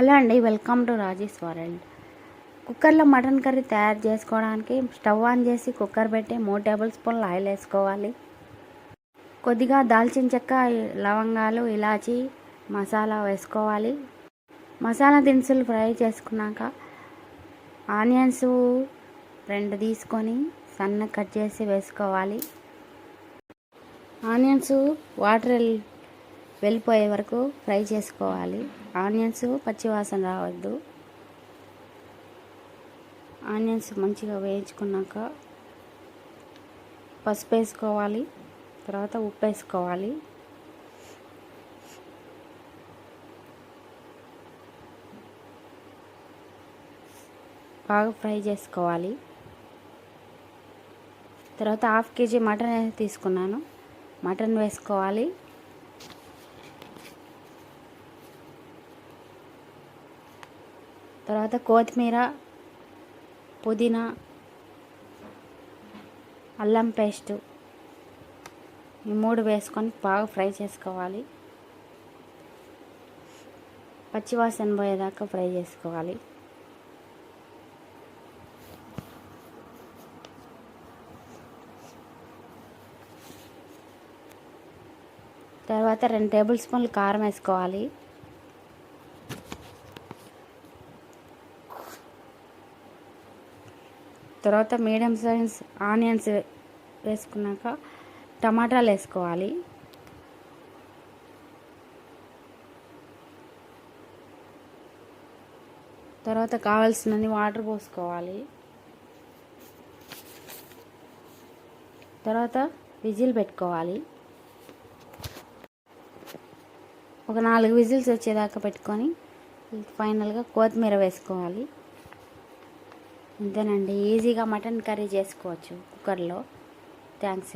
Hello అండి, welcome to Rajesh world. కుక్కర్లో mutton curry తయారు చేసుకోవడానికి స్టవ్ ఆన్ చేసి కుక్కర్ పెట్టి 3 టేబుల్ స్పూన్లు ఆయిల్ వేసుకోవాలి. కొద్దిగా దాల్చిన చెక్క, లవంగాలు, ఇలాచి, మసాలా వేసుకోవాలి. మసాలా దినుసులు ఫ్రై చేసుకున్నాక ఆనియన్స్ 2 తీసుకొని సన్నగా కట్ చేసి వేసుకోవాలి. ఆనియన్స్ వాటర్ వెళ్ళిపోయే వరకు ఫ్రై చేసుకోవాలి. ఆనియన్స్ పచ్చివాసన రావద్దు. ఆనియన్స్ మంచిగా వేయించుకున్నాక పసుపు వేసుకోవాలి. తర్వాత ఉప్పు వేసుకోవాలి. బాగా ఫ్రై చేసుకోవాలి. తర్వాత 1/2 kg మటన్ తీసుకున్నాను. మటన్ వేసుకోవాలి. తర్వాత కొత్తిమీర, పుదీనా, అల్లం పేస్టు ఈ 3 వేసుకొని బాగా ఫ్రై చేసుకోవాలి. పచ్చివాసన పోయేదాకా ఫ్రై చేసుకోవాలి. తర్వాత 2 టేబుల్ స్పూన్లు కారం వేసుకోవాలి. తర్వాత మీడియం సైజ్ ఆనియన్స్ వేసుకున్నాక టమాటాలు వేసుకోవాలి. తర్వాత కావాల్సినన్ని వాటర్ పోసుకోవాలి. తర్వాత విజిల్ పెట్టుకోవాలి. ఒక 4 విజిల్స్ వచ్చేదాకా పెట్టుకొని ఫైనల్గా కొత్తిమీర వేసుకోవాలి. అంతేనండి, ఈజీగా మటన్ కర్రీ చేసుకోవచ్చు కుక్కర్లో. థ్యాంక్స్.